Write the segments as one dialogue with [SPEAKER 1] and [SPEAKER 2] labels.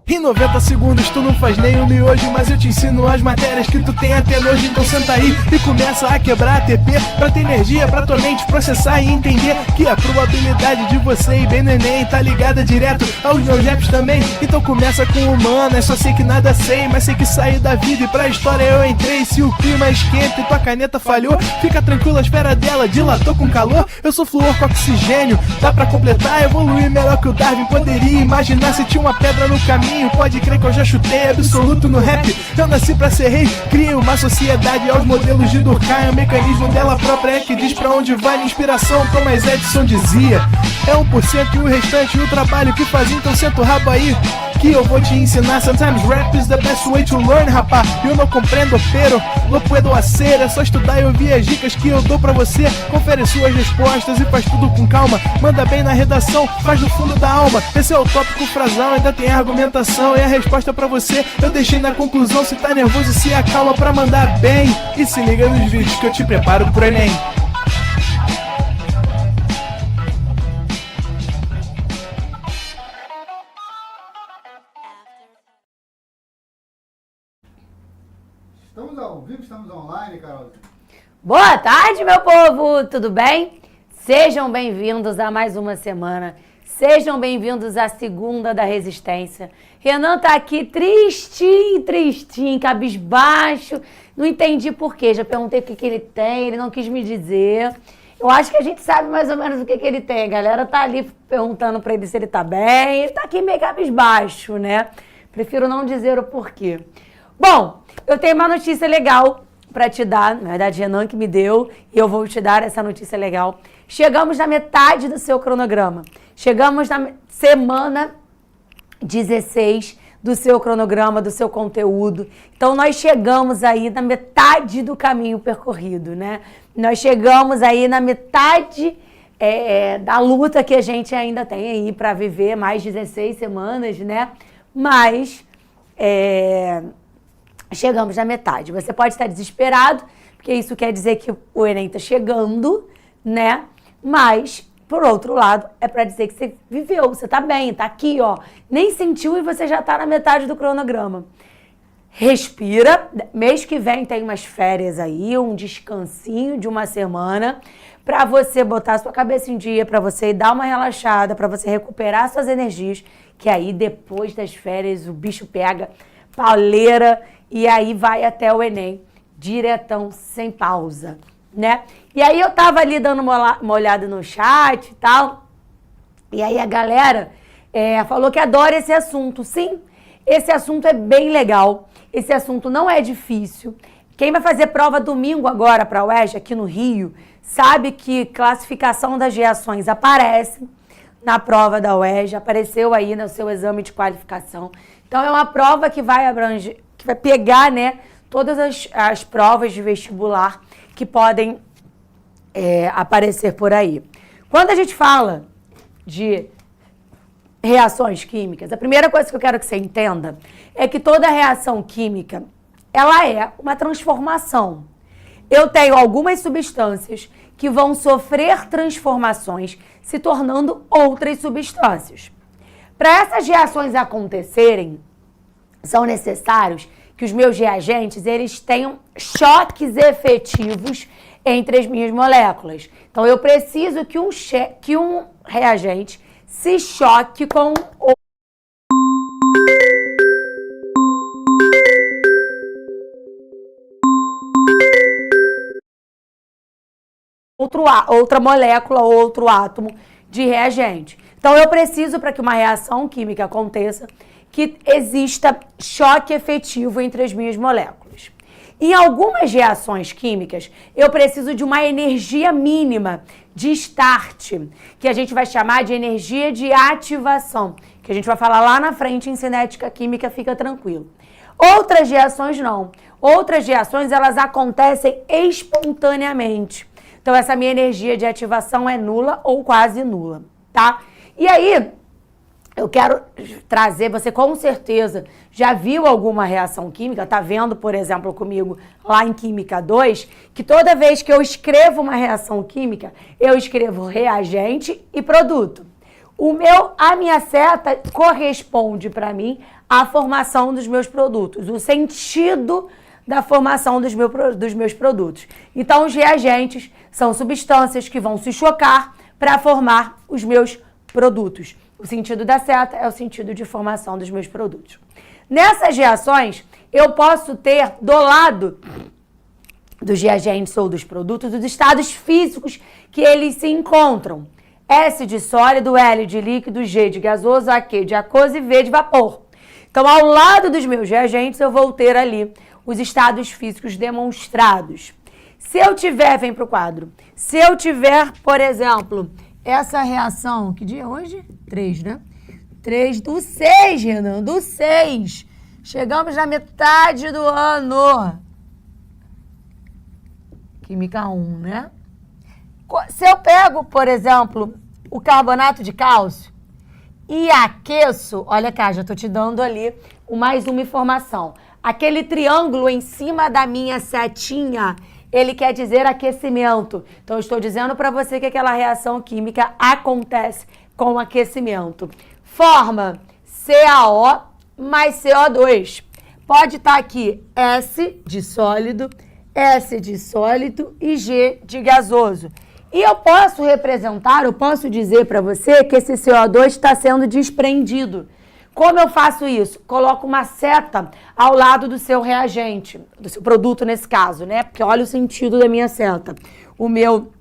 [SPEAKER 1] Em 90 segundos tu não faz nem um miojo, mas eu te ensino as matérias que tu tem até nojo. Então senta aí e começa a quebrar ATP pra ter energia, pra tua mente processar e entender que a probabilidade de você ir bem no Enem tá ligada direto aos meus raps também. Então começa com humana, só sei que nada sei, mas sei que saí da vida e pra história eu entrei. Se o clima esquenta e tua caneta falhou, fica tranquilo, a esfera dela dilatou com calor. Eu sou flúor com oxigênio, dá pra completar, evoluir melhor que o Darwin poderia imaginar. Se tinha uma pedra no caminho, pode crer que eu já chutei absoluto no rap. Eu nasci pra ser rei, crio uma sociedade aos modelos de Durkheim. O mecanismo dela própria é que diz pra onde vai minha inspiração. Thomas Edison dizia: é 1% e o restante o trabalho que fazia. Então senta o rabo aí que eu vou te ensinar. Sometimes rap is the best way to learn, rapá. Eu não compreendo, pero lo puedo hacer. É só estudar e ouvir as dicas que eu dou pra você. Confere suas respostas e faz tudo com calma. Manda bem na redação, faz do fundo da alma. Esse é o tópico frasal, ainda tem argumentação. E a resposta pra você eu deixei na conclusão. Se tá nervoso, se acalma pra mandar bem. E se liga nos vídeos que eu te preparo pro Enem.
[SPEAKER 2] Estamos ao vivo, estamos online, Carol.
[SPEAKER 3] Boa tarde, meu povo! Tudo bem? Sejam bem-vindos a mais uma semana. Sejam bem-vindos à segunda da Resistência. Renan tá aqui tristinho, cabisbaixo. Não entendi por quê. Já perguntei o que ele tem, ele não quis me dizer. Eu acho que a gente sabe mais ou menos o que ele tem. A galera tá ali perguntando pra ele se ele tá bem. Ele tá aqui meio cabisbaixo, né? Prefiro não dizer o porquê. Bom, eu tenho uma notícia legal pra te dar. Na verdade, Renan que me deu. E eu vou te dar essa notícia legal. Chegamos na metade do seu cronograma. Chegamos na semana 16 do seu cronograma, do seu conteúdo. Então, nós chegamos aí na metade do caminho percorrido, né? Nós chegamos aí na metade da luta que a gente ainda tem aí para viver mais 16 semanas, né? Mas chegamos na metade. Você pode estar desesperado, porque isso quer dizer que o Enem está chegando, né? Mas, por outro lado, é para dizer que você viveu, você tá bem, tá aqui, ó. Nem sentiu e você já tá na metade do cronograma. Respira. Mês que vem tem umas férias aí, um descansinho de uma semana para você botar sua cabeça em dia, para você dar uma relaxada, para você recuperar suas energias, que aí depois das férias o bicho pega pauleira e aí vai até o Enem, diretão, sem pausa, né? E aí eu tava ali dando uma olhada no chat e tal, e aí a galera falou que adora esse assunto. Sim, esse assunto é bem legal, esse assunto não é difícil. Quem vai fazer prova domingo agora para a UERJ, aqui no Rio, sabe que classificação das reações aparece na prova da UERJ, apareceu aí no seu exame de qualificação. Então é uma prova que vai abranger, que vai pegar, né, todas as provas de vestibular que podem aparecer por aí. Quando a gente fala de reações químicas, a primeira coisa que eu quero que você entenda é que toda reação química, ela é uma transformação. Eu tenho algumas substâncias que vão sofrer transformações, se tornando outras substâncias. Para essas reações acontecerem, são necessários que os meus reagentes eles tenham choques efetivos entre as minhas moléculas. Então, eu preciso que um reagente se choque com outra molécula, outro átomo de reagente. Então, eu preciso, para que uma reação química aconteça, que exista choque efetivo entre as minhas moléculas. Em algumas reações químicas, eu preciso de uma energia mínima de start, que a gente vai chamar de energia de ativação, que a gente vai falar lá na frente em cinética química, fica tranquilo. Outras reações não. Outras reações, elas acontecem espontaneamente. Então, essa minha energia de ativação é nula ou quase nula, tá? E aí, eu quero trazer, você com certeza já viu alguma reação química, tá vendo, por exemplo, comigo lá em Química 2, que toda vez que eu escrevo uma reação química, eu escrevo reagente e produto. A minha seta corresponde para mim à formação dos meus produtos, o sentido da formação dos meus produtos. Então, os reagentes são substâncias que vão se chocar para formar os meus produtos. O sentido da seta é o sentido de formação dos meus produtos. Nessas reações, eu posso ter do lado dos reagentes ou dos produtos os estados físicos que eles se encontram. S de sólido, L de líquido, G de gasoso, AQ de aquoso e V de vapor. Então, ao lado dos meus reagentes, eu vou ter ali os estados físicos demonstrados. Se eu tiver, vem para o quadro, se eu tiver, por exemplo, essa reação, que dia é hoje? 3, né? 3 do 6, Renan, do 6. Chegamos na metade do ano. Química 1, né? Se eu pego, por exemplo, o carbonato de cálcio e aqueço, olha cá, já estou te dando ali mais uma informação. Aquele triângulo em cima da minha setinha, ele quer dizer aquecimento. Então, eu estou dizendo para você que aquela reação química acontece com aquecimento. Forma CaO mais CO2. Pode estar aqui S de sólido, S de sólido e G de gasoso. E eu posso dizer para você que esse CO2 está sendo desprendido. Como eu faço isso? Coloco uma seta ao lado do seu reagente, do seu produto nesse caso, né? Porque olha o sentido da minha seta. O meu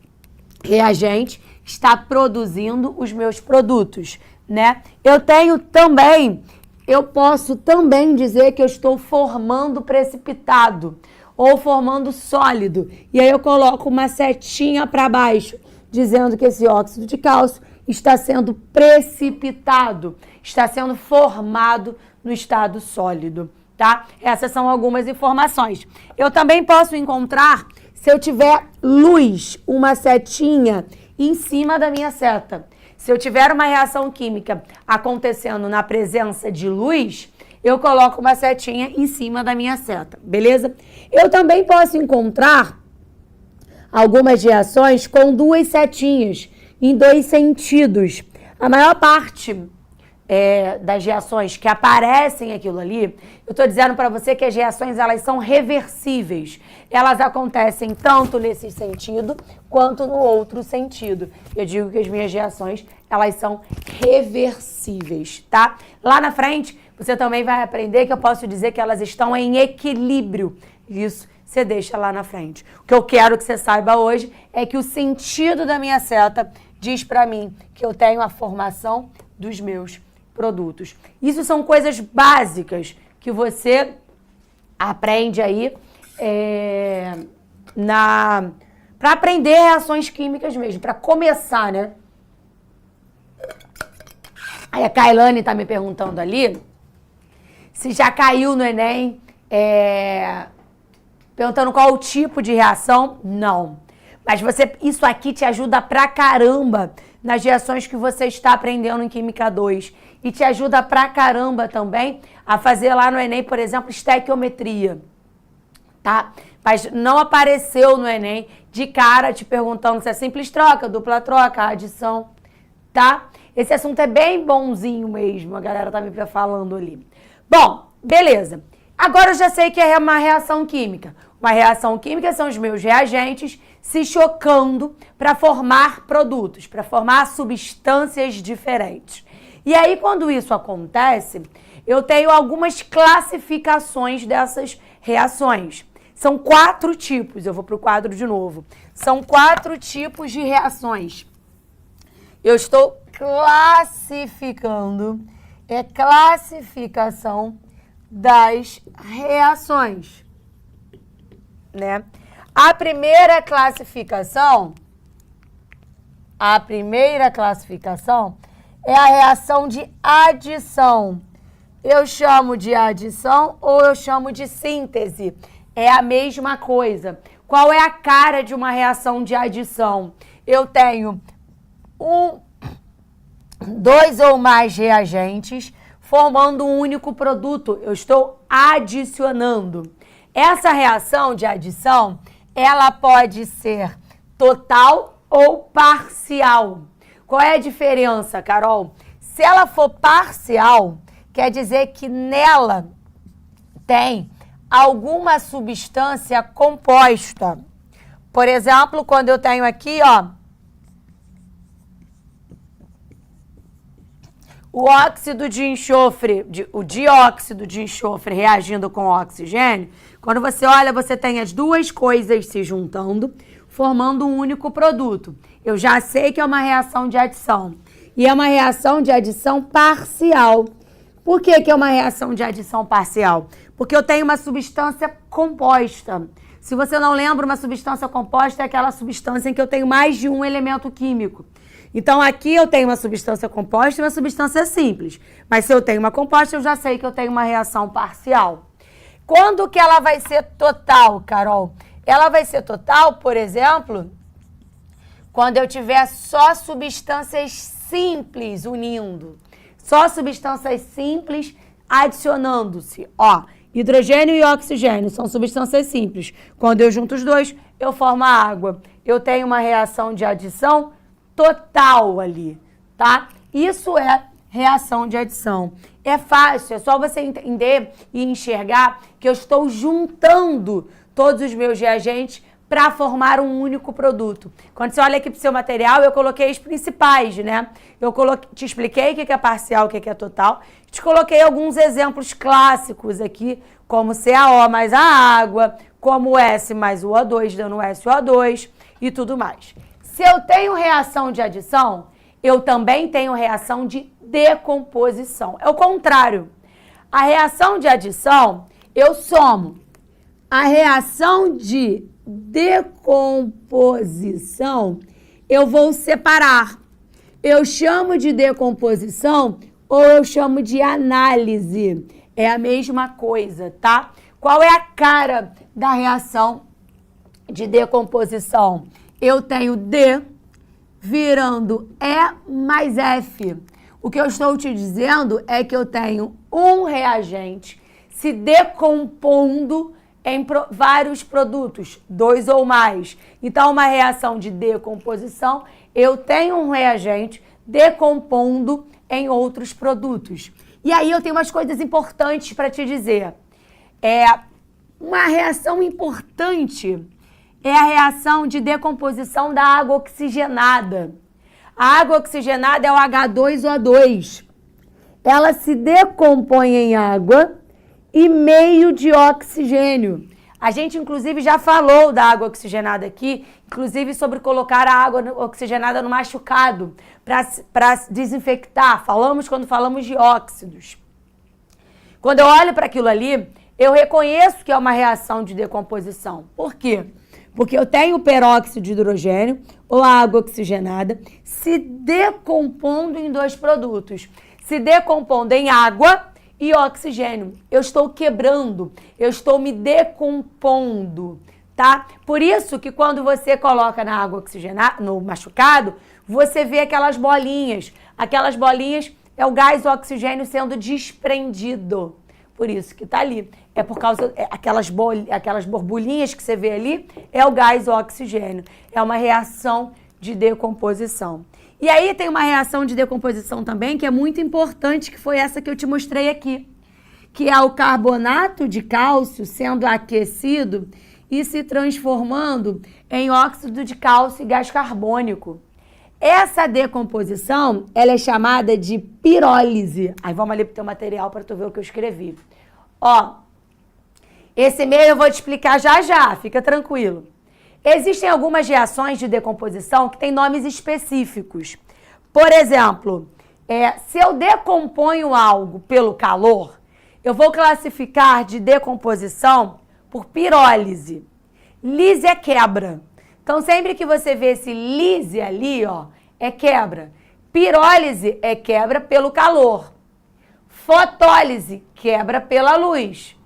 [SPEAKER 3] reagente está produzindo os meus produtos, né? Eu posso também dizer que eu estou formando precipitado ou formando sólido. E aí eu coloco uma setinha para baixo, dizendo que esse óxido de cálcio está sendo precipitado, está sendo formado no estado sólido, tá? Essas são algumas informações. Eu também posso encontrar, se eu tiver luz, uma setinha em cima da minha seta. Se eu tiver uma reação química acontecendo na presença de luz, eu coloco uma setinha em cima da minha seta, beleza? Eu também posso encontrar algumas reações com duas setinhas, em dois sentidos. A maior parte das reações que aparecem aquilo ali, eu estou dizendo para você que as reações elas são reversíveis. Elas acontecem tanto nesse sentido quanto no outro sentido. Eu digo que as minhas reações elas são reversíveis, tá? Lá na frente, você também vai aprender que eu posso dizer que elas estão em equilíbrio. Isso você deixa lá na frente. O que eu quero que você saiba hoje é que o sentido da minha seta diz para mim que eu tenho a formação dos meus produtos. Isso são coisas básicas que você aprende aí para aprender reações químicas mesmo, para começar, né? Aí a Kailane está me perguntando ali se já caiu no Enem, perguntando qual o tipo de reação. Não. Mas isso aqui te ajuda pra caramba nas reações que você está aprendendo em Química 2. E te ajuda pra caramba também a fazer lá no Enem, por exemplo, estequiometria. Tá? Mas não apareceu no Enem de cara te perguntando se é simples troca, dupla troca, adição. Tá? Esse assunto é bem bonzinho mesmo, a galera tá me falando ali. Bom, beleza. Agora eu já sei que é uma reação química. Uma reação química são os meus reagentes se chocando para formar produtos, para formar substâncias diferentes. E aí, quando isso acontece, eu tenho algumas classificações dessas reações. São 4 tipos, eu vou para o quadro de novo. São 4 tipos de reações. Eu estou classificando, classificação das reações, né? A primeira classificação é a reação de adição. Eu chamo de adição ou eu chamo de síntese. É a mesma coisa. Qual é a cara de uma reação de adição? Eu tenho dois ou mais reagentes formando um único produto. Eu estou adicionando. Essa reação de adição, ela pode ser total ou parcial. Qual é a diferença, Carol? Se ela for parcial, quer dizer que nela tem alguma substância composta. Por exemplo, quando eu tenho aqui, ó, o óxido de enxofre, o dióxido de enxofre reagindo com oxigênio, quando você olha, você tem as duas coisas se juntando, formando um único produto. Eu já sei que é uma reação de adição. E é uma reação de adição parcial. Por que que é uma reação de adição parcial? Porque eu tenho uma substância composta. Se você não lembra, uma substância composta é aquela substância em que eu tenho mais de um elemento químico. Então, aqui eu tenho uma substância composta e uma substância simples. Mas se eu tenho uma composta, eu já sei que eu tenho uma reação parcial. Quando que ela vai ser total, Carol? Ela vai ser total, por exemplo, quando eu tiver só substâncias simples unindo. Só substâncias simples adicionando-se. Ó, hidrogênio e oxigênio são substâncias simples. Quando eu junto os dois, eu formo a água. Eu tenho uma reação de adição total ali, tá? Isso é reação de adição. É fácil, é só você entender e enxergar que eu estou juntando todos os meus reagentes para formar um único produto. Quando você olha aqui para o seu material, eu coloquei os principais, né? Te expliquei o que é parcial, o que é total. Te coloquei alguns exemplos clássicos aqui, como CaO mais a água, como S mais o O2 dando SO2 e tudo mais. Se eu tenho reação de adição, eu também tenho reação de decomposição. É o contrário. A reação de adição, eu somo. A reação de decomposição, eu vou separar. Eu chamo de decomposição ou eu chamo de análise. É a mesma coisa, tá? Qual é a cara da reação de decomposição? Eu tenho D virando E mais F. O que eu estou te dizendo é que eu tenho um reagente se decompondo em vários produtos, 2 ou mais. Então, uma reação de decomposição, eu tenho um reagente decompondo em outros produtos. E aí eu tenho umas coisas importantes para te dizer. Uma reação importante é a reação de decomposição da água oxigenada. A água oxigenada é o H2O2. Ela se decompõe em água e meio de oxigênio. A gente, inclusive, já falou da água oxigenada aqui, inclusive sobre colocar a água oxigenada no machucado para desinfectar. Falamos quando falamos de óxidos. Quando eu olho para aquilo ali, eu reconheço que é uma reação de decomposição. Por quê? Porque eu tenho o peróxido de hidrogênio ou a água oxigenada se decompondo em dois produtos. Se decompondo em água e oxigênio. Eu estou quebrando, eu estou me decompondo, tá? Por isso que quando você coloca na água oxigenada, no machucado, você vê aquelas bolinhas. Aquelas bolinhas é o gás oxigênio sendo desprendido. Por isso que tá ali. É por causa, aquelas borbulhinhas que você vê ali, é o gás oxigênio. É uma reação de decomposição. E aí tem uma reação de decomposição também, que é muito importante, que foi essa que eu te mostrei aqui. Que é o carbonato de cálcio sendo aquecido e se transformando em óxido de cálcio e gás carbônico. Essa decomposição, ela é chamada de pirólise. Aí vamos ali pro teu material para tu ver o que eu escrevi. Ó, esse e-mail eu vou te explicar já, fica tranquilo. Existem algumas reações de decomposição que têm nomes específicos. Por exemplo, se eu decomponho algo pelo calor, eu vou classificar de decomposição por pirólise. Lise é quebra. Então, sempre que você vê esse lise ali, ó, é quebra. Pirólise é quebra pelo calor. Fotólise, quebra pela luz.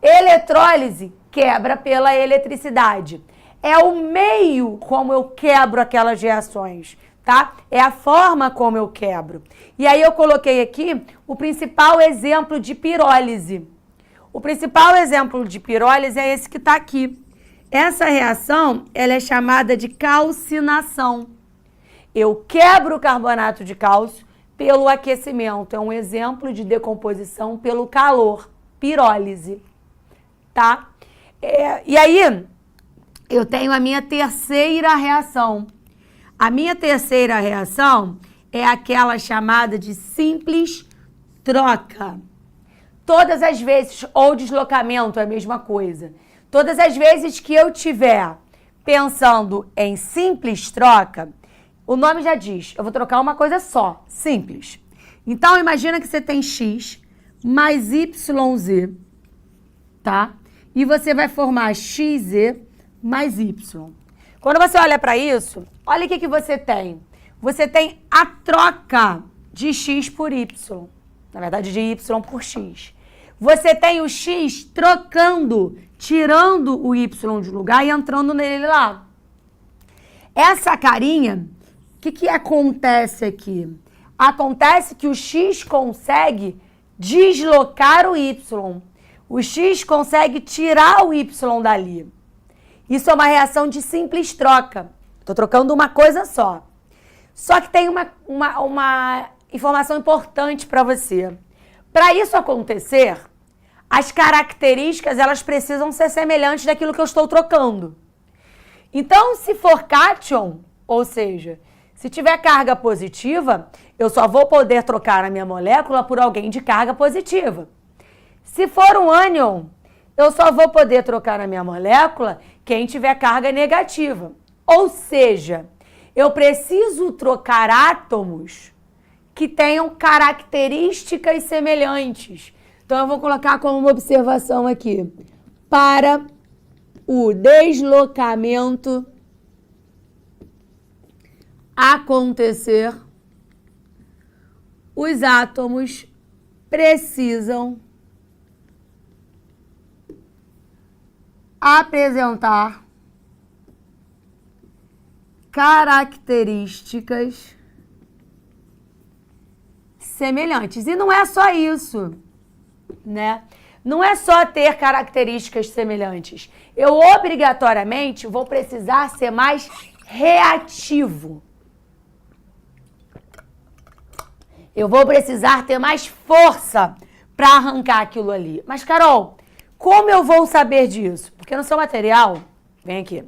[SPEAKER 3] Eletrólise, quebra pela eletricidade. É o meio como eu quebro aquelas reações, tá? É a forma como eu quebro. E aí eu coloquei aqui o principal exemplo de pirólise. O principal exemplo de pirólise é esse que está aqui. Essa reação, ela é chamada de calcinação. Eu quebro o carbonato de cálcio pelo aquecimento. É um exemplo de decomposição pelo calor, pirólise, tá? E aí, eu tenho a minha terceira reação. A minha terceira reação é aquela chamada de simples troca. Todas as vezes, ou deslocamento é a mesma coisa. Todas as vezes que eu tiver pensando em simples troca, o nome já diz, eu vou trocar uma coisa só, simples. Então, imagina que você tem x mais yz, tá? E você vai formar xz mais y. Quando você olha para isso, olha o que você tem. Você tem a troca de x por y. Na verdade, de y por x. Você tem o x trocando, tirando o y de lugar e entrando nele lá. Essa carinha, o que acontece aqui? Acontece que o x consegue deslocar o y. O x consegue tirar o y dali. Isso é uma reação de simples troca. Estou trocando uma coisa só. Só que tem uma informação importante para você. Para isso acontecer, as características elas precisam ser semelhantes daquilo que eu estou trocando. Então, se for cátion, ou seja, se tiver carga positiva, eu só vou poder trocar a minha molécula por alguém de carga positiva. Se for um ânion, eu só vou poder trocar a minha molécula quem tiver carga negativa. Ou seja, eu preciso trocar átomos que tenham características semelhantes. Então, eu vou colocar como uma observação aqui. Para o deslocamento acontecer, os átomos precisam apresentar características semelhantes. E não é só isso, né? Não é só ter características semelhantes. Eu obrigatoriamente vou precisar ser mais reativo. Eu vou precisar ter mais força para arrancar aquilo ali. Mas, Carol, como eu vou saber disso? Porque no seu material, vem aqui,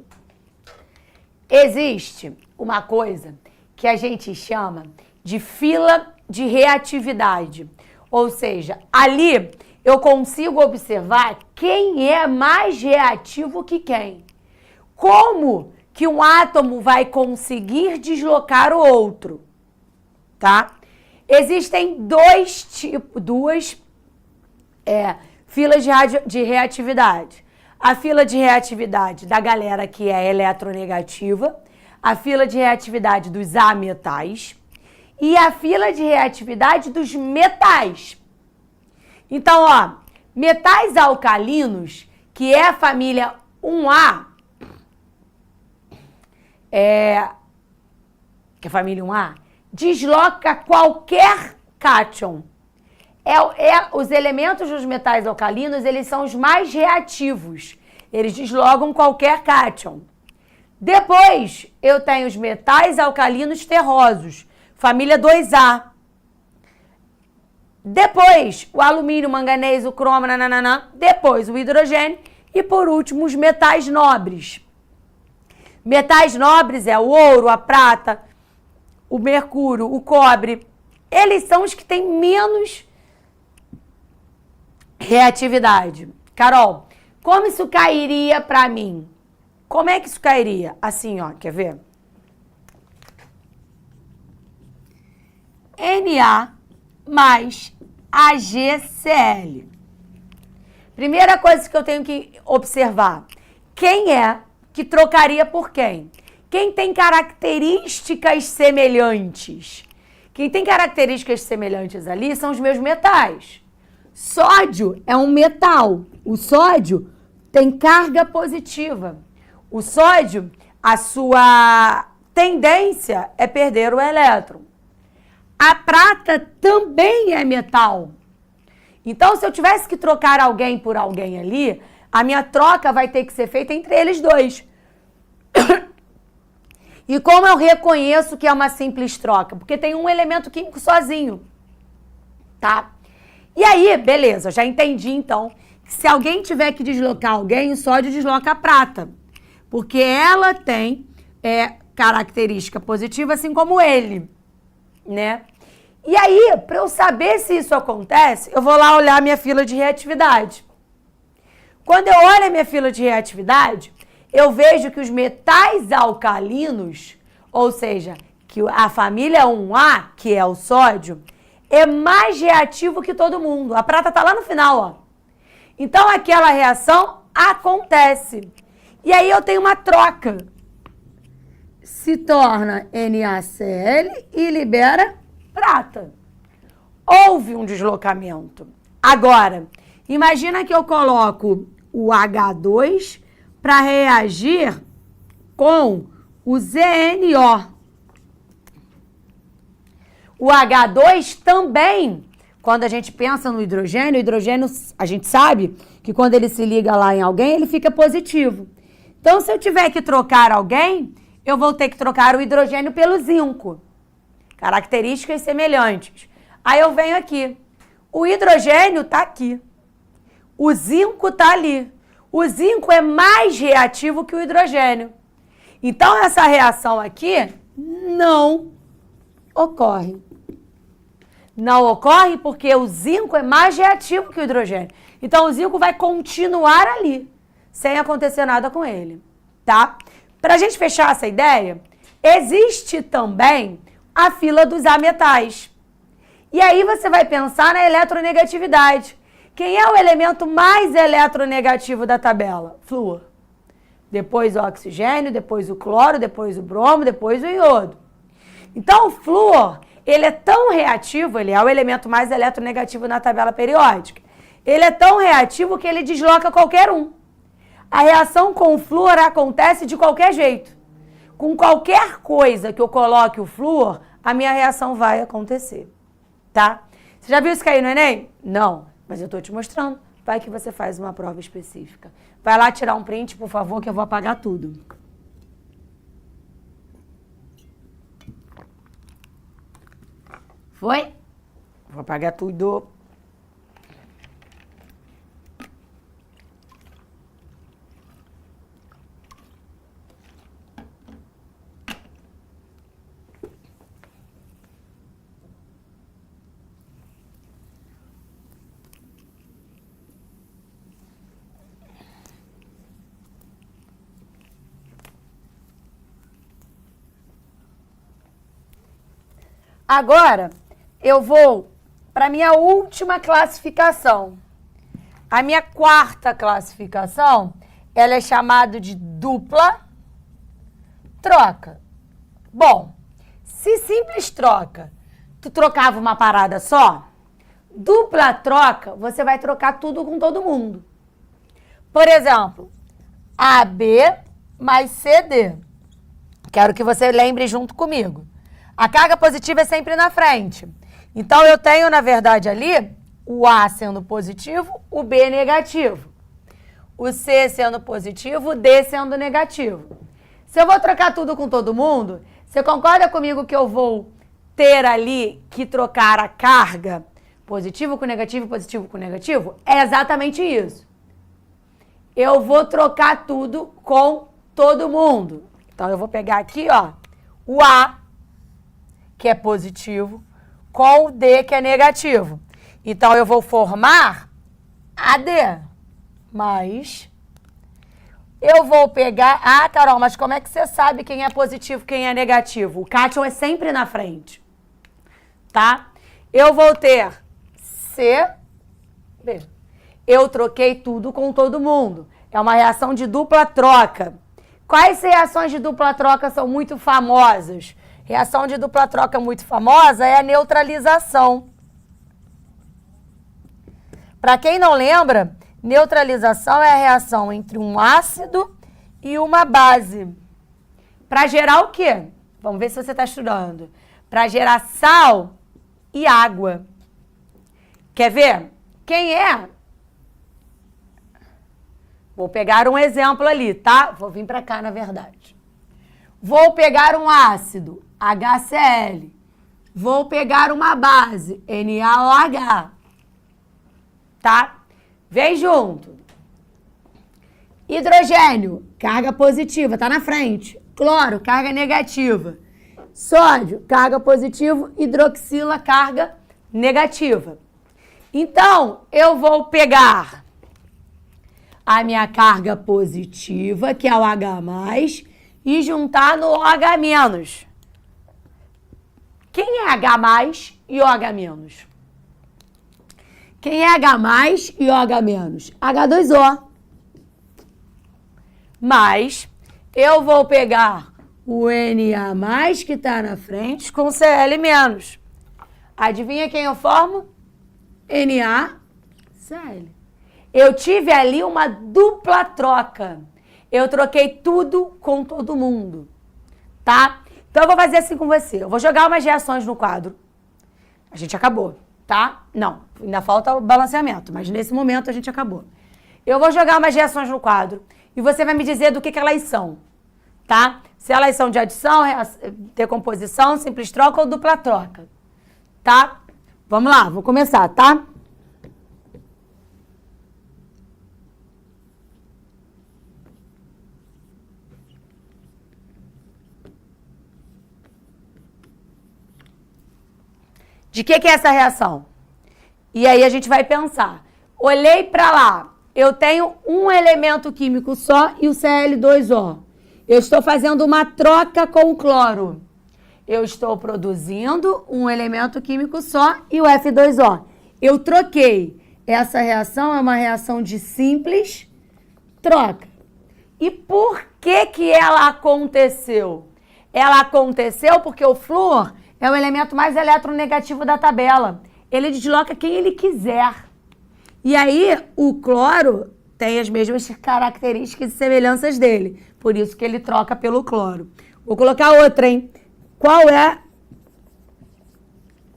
[SPEAKER 3] existe uma coisa que a gente chama de fila de reatividade. Ou seja, ali eu consigo observar quem é mais reativo que quem. Como que um átomo vai conseguir deslocar o outro, tá? Existem duas filas de reatividade. A fila de reatividade da galera que é eletronegativa, a fila de reatividade dos ametais e a fila de reatividade dos metais. Então, ó, metais alcalinos, que é a família 1A, que é a família 1A, desloca qualquer cátion. Os elementos dos metais alcalinos, eles são os mais reativos. Eles deslogam qualquer cátion. Depois, eu tenho os metais alcalinos terrosos, família 2A. Depois, o alumínio, o manganês, o cromo, nananana. Depois, o hidrogênio. E, por último, os metais nobres. Metais nobres é o ouro, a prata, o mercúrio, o cobre. Eles são os que têm menos reatividade. Carol, como isso cairia para mim? Como é que isso cairia? Assim, ó, quer ver? Na mais AgCl. Primeira coisa que eu tenho que observar. Quem é que trocaria por quem? Quem tem características semelhantes? Quem tem características semelhantes ali são os meus metais. Sódio é um metal. O sódio tem carga positiva. O sódio, a sua tendência é perder o elétron. A prata também é metal. Então, se eu tivesse que trocar alguém por alguém ali, a minha troca vai ter que ser feita entre eles dois. E como eu reconheço que é uma simples troca? Porque tem um elemento químico sozinho, tá? E aí, beleza, já entendi então, que se alguém tiver que deslocar alguém, o sódio desloca a prata. Porque ela tem característica positiva, assim como ele, né? E aí, para eu saber se isso acontece, eu vou lá olhar a minha fila de reatividade. Quando eu olho a minha fila de reatividade, eu vejo que os metais alcalinos, ou seja, que a família 1A, que é o sódio, é mais reativo que todo mundo. A prata está lá no final, ó. Então, aquela reação acontece. E aí eu tenho uma troca. Se torna NaCl e libera prata. Houve um deslocamento. Agora, imagina que eu coloco o H2 para reagir com o ZNO. O H2 também, quando a gente pensa no hidrogênio, o hidrogênio, a gente sabe que quando ele se liga lá em alguém, ele fica positivo. Então, se eu tiver que trocar alguém, eu vou ter que trocar o hidrogênio pelo zinco. Características semelhantes. Aí eu venho aqui. O hidrogênio está aqui. O zinco está ali. O zinco é mais reativo que o hidrogênio. Então, essa reação aqui não ocorre. Não ocorre porque o zinco é mais reativo que o hidrogênio. Então, o zinco vai continuar ali, sem acontecer nada com ele, tá? Para a gente fechar essa ideia, existe também a fila dos ametais. E aí você vai pensar na eletronegatividade. Quem é o elemento mais eletronegativo da tabela? Flúor. Depois o oxigênio, depois o cloro, depois o bromo, depois o iodo. Então o flúor, ele é tão reativo, ele é o elemento mais eletronegativo na tabela periódica. Ele é tão reativo que ele desloca qualquer um. A reação com o flúor acontece de qualquer jeito. Com qualquer coisa que eu coloque o flúor, a minha reação vai acontecer, tá? Você já viu isso cair no Enem? Não, mas eu tô te mostrando. Vai que você faz uma prova específica. Vai lá tirar um print, por favor, que eu vou apagar tudo. Foi? Vou apagar tudo. Agora, eu vou para a minha última classificação. A minha quarta classificação, ela é chamada de dupla troca. Bom, se simples troca, tu trocava uma parada só, dupla troca, você vai trocar tudo com todo mundo. Por exemplo, AB mais CD. Quero que você lembre junto comigo. A carga positiva é sempre na frente. Então, eu tenho, na verdade, ali, o A sendo positivo, o B negativo. O C sendo positivo, o D sendo negativo. Se eu vou trocar tudo com todo mundo, você concorda comigo que eu vou ter ali que trocar a carga positivo com negativo, positivo com negativo? É exatamente isso. Eu vou trocar tudo com todo mundo. Então, eu vou pegar aqui, ó, o A, que é positivo, com o D, que é negativo. Então, eu vou formar AD, mas eu vou pegar... Ah, Carol, mas como é que você sabe quem é positivo e quem é negativo? O cátion é sempre na frente, tá? Eu vou ter C, B. Eu troquei tudo com todo mundo. É uma reação de dupla troca. Quais reações de dupla troca são muito famosas? Reação de dupla troca muito famosa é a neutralização. Para quem não lembra, neutralização é a reação entre um ácido e uma base. Para gerar o quê? vamos ver se você está estudando, para gerar sal e água. Quer ver? Quem é? Vou pegar um exemplo ali, tá? Vou vir para cá, na verdade. Vou pegar um ácido, HCl. Vou pegar uma base, NaOH. Tá? Vem junto. Hidrogênio, carga positiva, tá na frente. Cloro, carga negativa. Sódio, carga positiva. Hidroxila, carga negativa. Então, eu vou pegar a minha carga positiva, que é o H+, e juntar no OH-. Quem é H+ e OH-? Quem é H+ e OH-? H2O. Mas eu vou pegar o Na+, que está na frente, com Cl-. Adivinha quem eu formo? NaCl. Eu tive ali uma dupla troca. Eu troquei tudo com todo mundo, tá? Então eu vou fazer assim com você. Eu vou jogar umas reações no quadro. A gente acabou, tá? Não, ainda falta o balanceamento, mas nesse momento a gente acabou. Eu vou jogar umas reações no quadro e você vai me dizer do que elas são, tá? Se elas são de adição, decomposição, simples troca ou dupla troca, tá? Vamos lá, vou começar, tá? De que é essa reação? E aí a gente vai pensar. Olhei para lá, eu tenho um elemento químico só e o Cl2O. Eu estou fazendo uma troca com o cloro. Eu estou produzindo um elemento químico só e o F2O. Eu troquei. Essa reação é uma reação de simples troca. E por que ela aconteceu? Ela aconteceu porque o flúor é o elemento mais eletronegativo da tabela. Ele desloca quem ele quiser. E aí, o cloro tem as mesmas características e semelhanças dele. Por isso que ele troca pelo cloro. Vou colocar outra, hein? Qual é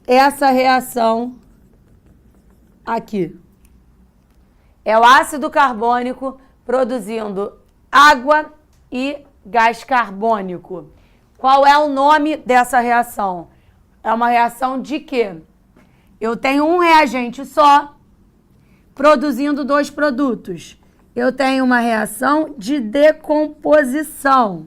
[SPEAKER 3] essa reação aqui? É o ácido carbônico produzindo água e gás carbônico. Qual é o nome dessa reação? É uma reação de quê? Eu tenho um reagente só produzindo dois produtos. Eu tenho uma reação de decomposição.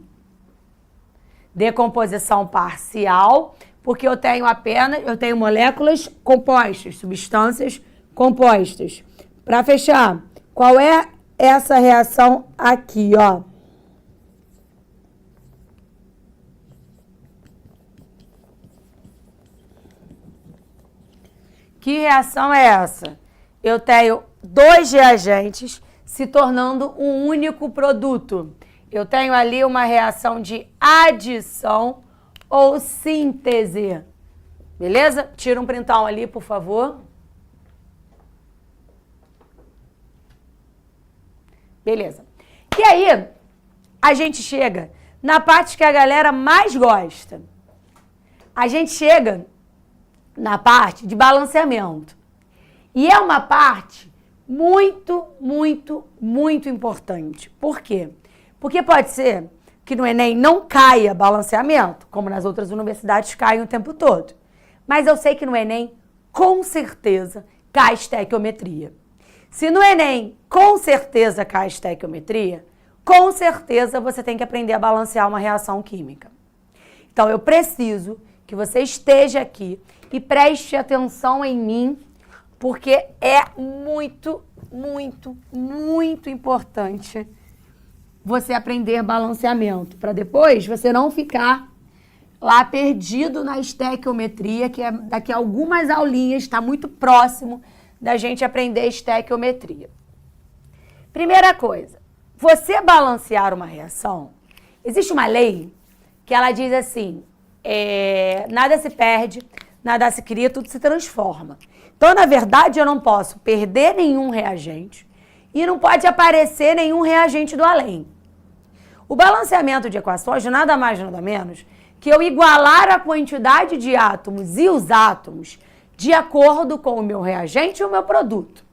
[SPEAKER 3] Decomposição parcial, porque eu tenho moléculas compostas, substâncias compostas. Para fechar, qual é essa reação aqui, ó? Que reação é essa? Eu tenho dois reagentes se tornando um único produto. Eu tenho ali uma reação de adição ou síntese. Beleza? Tira um printão ali, por favor. Beleza. E aí, a gente chega na parte que a galera mais gosta. A gente chega na parte de balanceamento. E é uma parte muito, muito, muito importante. Por quê? Porque pode ser que no Enem não caia balanceamento, como nas outras universidades caem o tempo todo. Mas eu sei que no Enem, com certeza, cai estequiometria. Se no Enem, com certeza, cai estequiometria, com certeza você tem que aprender a balancear uma reação química. Então, eu preciso que você esteja aqui e preste atenção em mim, porque é muito, muito, muito importante você aprender balanceamento, para depois você não ficar lá perdido na estequiometria, que é daqui a algumas aulinhas, está muito próximo da gente aprender estequiometria. Primeira coisa, você balancear uma reação, existe uma lei que ela diz assim, nada se perde, nada se cria, tudo se transforma. Então, na verdade, eu não posso perder nenhum reagente e não pode aparecer nenhum reagente do além. O balanceamento de equações, nada mais, nada menos, que eu igualar a quantidade de átomos e os átomos de acordo com o meu reagente e o meu produto.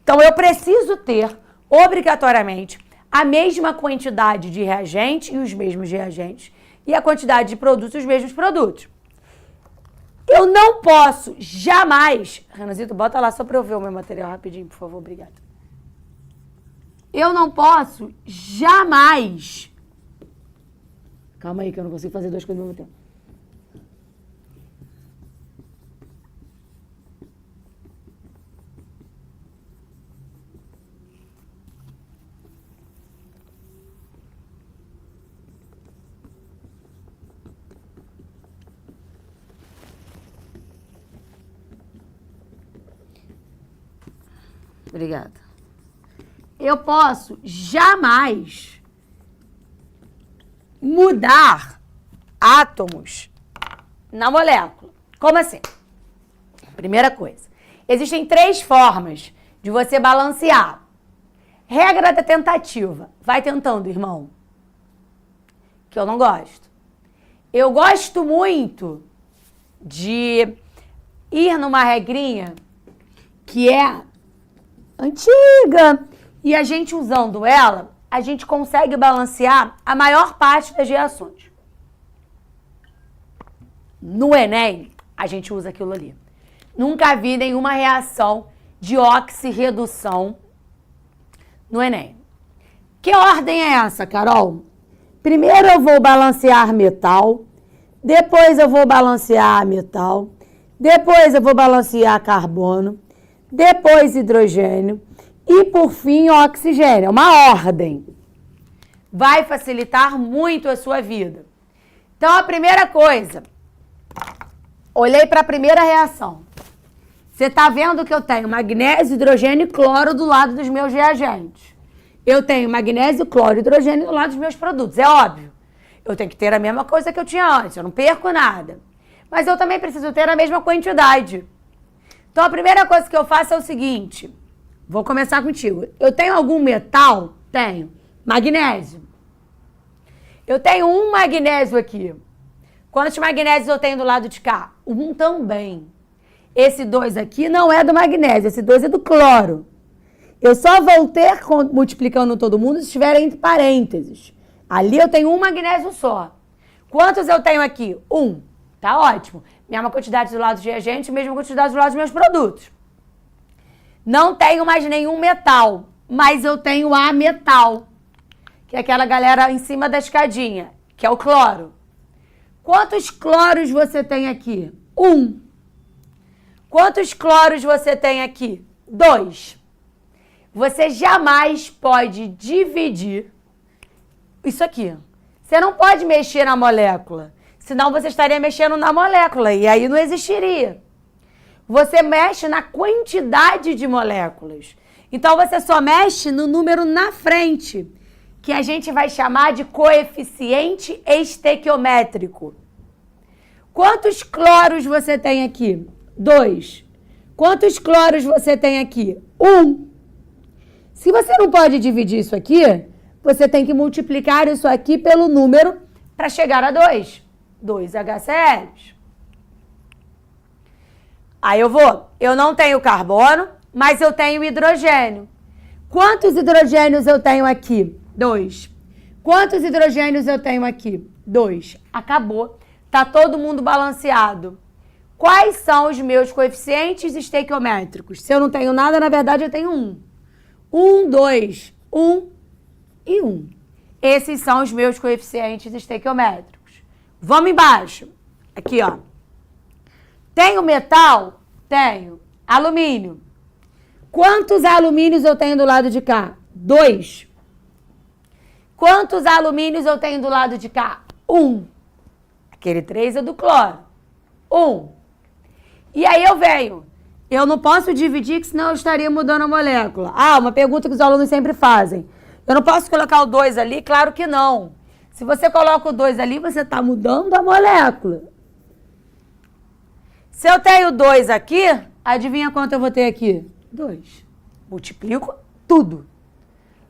[SPEAKER 3] Então, eu preciso ter, obrigatoriamente, a mesma quantidade de reagente e os mesmos reagentes, e a quantidade de produtos e os mesmos produtos. Eu não posso jamais... Renanzito, bota lá só para eu ver o meu material rapidinho, por favor, obrigada. Eu não posso jamais... Calma aí, que eu não consigo fazer duas coisas ao mesmo tempo. Obrigada. Eu posso jamais mudar átomos na molécula. Como assim? Primeira coisa. Existem 3 formas de você balancear. Regra da tentativa. Vai tentando, irmão. Que eu não gosto. Eu gosto muito de ir numa regrinha que é antiga. E a gente usando ela, a gente consegue balancear a maior parte das reações. No Enem, a gente usa aquilo ali. Nunca vi nenhuma reação de oxirredução no Enem. Que ordem é essa, Carol? Primeiro eu vou balancear metal, depois eu vou balancear metal, depois eu vou balancear carbono, depois hidrogênio e, por fim, oxigênio. É uma ordem. Vai facilitar muito a sua vida. Então, a primeira coisa, olhei para a primeira reação. Você está vendo que eu tenho magnésio, hidrogênio e cloro do lado dos meus reagentes. Eu tenho magnésio, cloro e hidrogênio do lado dos meus produtos. É óbvio. Eu tenho que ter a mesma coisa que eu tinha antes. Eu não perco nada. Mas eu também preciso ter a mesma quantidade. Então, a primeira coisa que eu faço é o seguinte. Vou começar contigo. Eu tenho algum metal? Tenho. Magnésio. Eu tenho um magnésio aqui. Quantos magnésios eu tenho do lado de cá? Um também. Esse 2 aqui não é do magnésio. Esse 2 é do cloro. Eu só vou ter, multiplicando todo mundo, se estiver entre parênteses. Ali eu tenho um magnésio só. Quantos eu tenho aqui? 1. Tá ótimo. Mesma quantidade do lado dos reagentes, mesma quantidade do lado dos meus produtos. Não tenho mais nenhum metal, mas eu tenho ametal, que é aquela galera em cima da escadinha, que é o cloro. Quantos cloros você tem aqui? 1. Quantos cloros você tem aqui? 2. Você jamais pode dividir isso aqui. Você não pode mexer na molécula, senão você estaria mexendo na molécula e aí não existiria. Você mexe na quantidade de moléculas. Então, você só mexe no número na frente, que a gente vai chamar de coeficiente estequiométrico. Quantos cloros você tem aqui? 2. Quantos cloros você tem aqui? 1. Se você não pode dividir isso aqui, você tem que multiplicar isso aqui pelo número para chegar a 2. 2 HCl. Aí eu não tenho carbono, mas eu tenho hidrogênio. Quantos hidrogênios eu tenho aqui? 2. Quantos hidrogênios eu tenho aqui? 2. Acabou. Tá todo mundo balanceado. Quais são os meus coeficientes estequiométricos? Se eu não tenho nada, na verdade eu tenho 1. 1, 2, 1 e 1. Esses são os meus coeficientes estequiométricos. Vamos embaixo. Aqui, ó. Tenho metal? Tenho. Alumínio. Quantos alumínios eu tenho do lado de cá? 2. Quantos alumínios eu tenho do lado de cá? 1. Aquele 3 é do cloro. 1. E aí eu venho. Eu não posso dividir, que senão eu estaria mudando a molécula. Ah, uma pergunta que os alunos sempre fazem. Eu não posso colocar o 2 ali? Claro que não. Se você coloca o 2 ali, você está mudando a molécula. Se eu tenho 2 aqui, adivinha quanto eu vou ter aqui? 2. Multiplico tudo.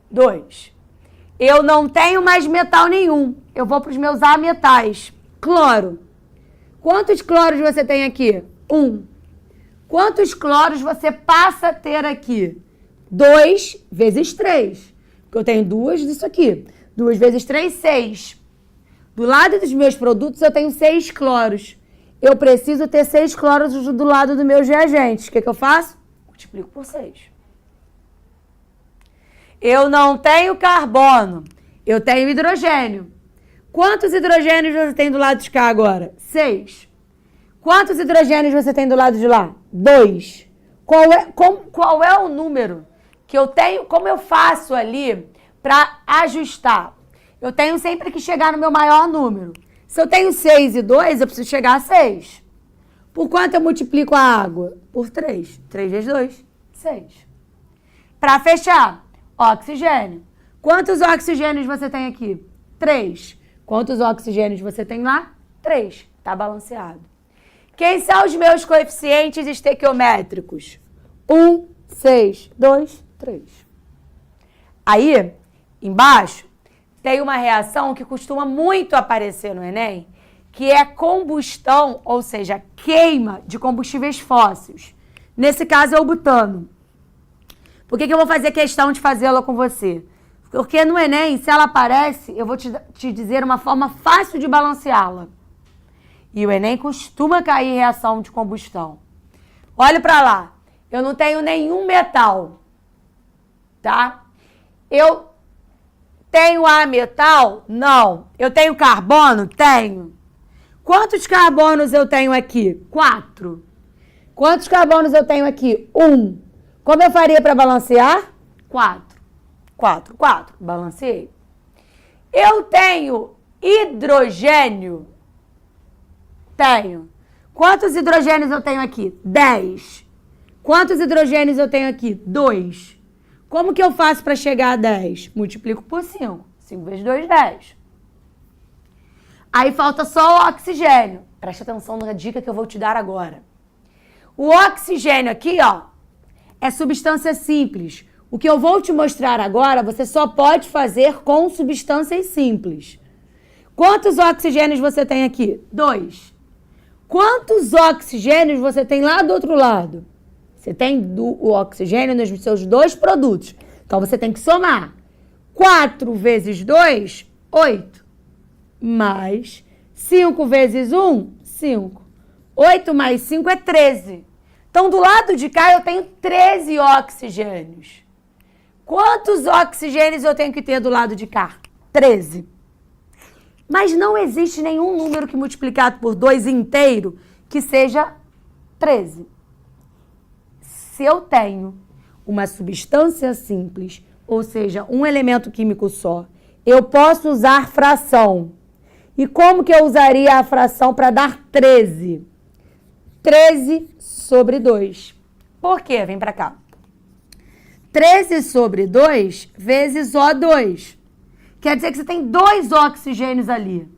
[SPEAKER 3] 2. Eu não tenho mais metal nenhum. Eu vou para os meus ametais. Cloro. Quantos cloros você tem aqui? 1. Quantos cloros você passa a ter aqui? 2 vezes 3. Porque eu tenho 2 disso aqui. 2 vezes 3, 6. Do lado dos meus produtos, eu tenho 6 cloros. Eu preciso ter 6 cloros do lado dos meus reagentes. O que eu faço? Multiplico por 6. Eu não tenho carbono. Eu tenho hidrogênio. Quantos hidrogênios você tem do lado de cá agora? 6. Quantos hidrogênios você tem do lado de lá? 2. Qual é o número que eu tenho? Como eu faço ali para ajustar? Eu tenho sempre que chegar no meu maior número. Se eu tenho 6 e 2, eu preciso chegar a 6. Por quanto eu multiplico a água? Por 3. 3 vezes 2, 6. Para fechar, oxigênio. Quantos oxigênios você tem aqui? 3. Quantos oxigênios você tem lá? 3. Está balanceado. Quem são os meus coeficientes estequiométricos? 1, 6, 2, 3. Aí, embaixo, tem uma reação que costuma muito aparecer no Enem, que é combustão, ou seja, queima de combustíveis fósseis. Nesse caso é o butano. Por que eu vou fazer questão de fazê-la com você? Porque no Enem, se ela aparece, eu vou te dizer uma forma fácil de balanceá-la. E o Enem costuma cair em reação de combustão. Olha para lá. Eu não tenho nenhum metal. Tá? Eu tenho ametal? Não. Eu tenho carbono? Tenho. Quantos carbonos eu tenho aqui? 4. Quantos carbonos eu tenho aqui? 1. Como eu faria para balancear? 4. 4. Balanceei. Eu tenho hidrogênio? Tenho. Quantos hidrogênios eu tenho aqui? 10. Quantos hidrogênios eu tenho aqui? 2. Como que eu faço para chegar a 10? Multiplico por 5. 5 vezes 2, 10. Aí falta só o oxigênio. Presta atenção na dica que eu vou te dar agora. O oxigênio aqui, ó, é substância simples. O que eu vou te mostrar agora, você só pode fazer com substâncias simples. Quantos oxigênios você tem aqui? 2. Quantos oxigênios você tem lá do outro lado? Você tem o oxigênio nos seus 2 produtos. Então, você tem que somar. 4 vezes 2, 8. Mais 5 vezes 1, 5. 8 mais 5 é 13. Então, do lado de cá, eu tenho 13 oxigênios. Quantos oxigênios eu tenho que ter do lado de cá? 13. Mas não existe nenhum número que multiplicado por 2 inteiro que seja 13. Se eu tenho uma substância simples, ou seja, um elemento químico só, eu posso usar fração. E como que eu usaria a fração para dar 13? 13 sobre 2. Por quê? Vem para cá. 13 sobre 2 vezes O2. Quer dizer que você tem 2 oxigênios ali.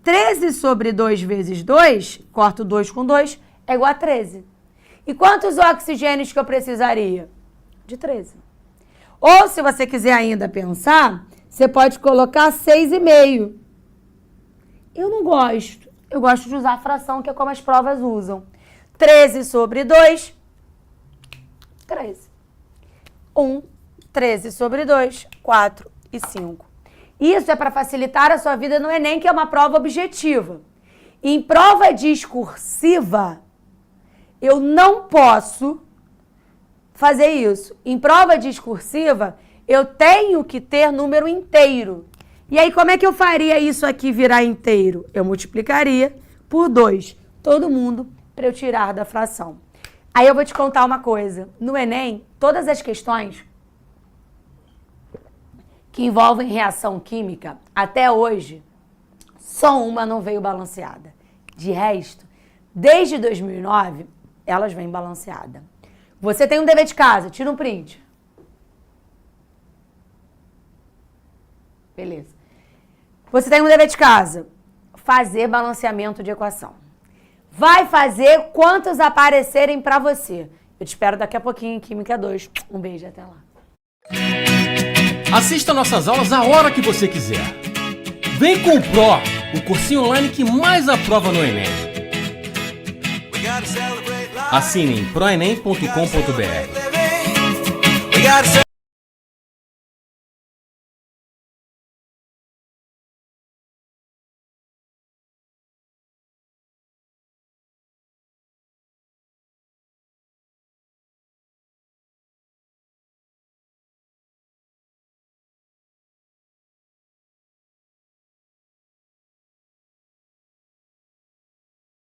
[SPEAKER 3] 13 sobre 2 vezes 2, corto 2 com 2, é igual a 13. E quantos oxigênios que eu precisaria? De 13. Ou, se você quiser ainda pensar, você pode colocar 6,5. Eu não gosto. Eu gosto de usar a fração, que é como as provas usam. 13 sobre 2, 13. 1, 13 sobre 2, 4 e 5. Isso é para facilitar a sua vida no Enem, que é uma prova objetiva. Em prova discursiva, eu não posso fazer isso. Em prova discursiva, eu tenho que ter número inteiro. E aí, como é que eu faria isso aqui virar inteiro? Eu multiplicaria por 2. Todo mundo para eu tirar da fração. Aí eu vou te contar uma coisa. No Enem, todas as questões que envolvem reação química, até hoje, só uma não veio balanceada. De resto, desde 2009, elas vêm balanceadas. Você tem um dever de casa, tira um print. Beleza. Você tem um dever de casa, fazer balanceamento de equação. Vai fazer quantos aparecerem para você. Eu te espero daqui a pouquinho em Química 2. Um beijo, até lá.
[SPEAKER 4] Assista nossas aulas a hora que você quiser. Vem com o Pro! o cursinho online que mais aprova no Enem. Assine em proenem.com.br.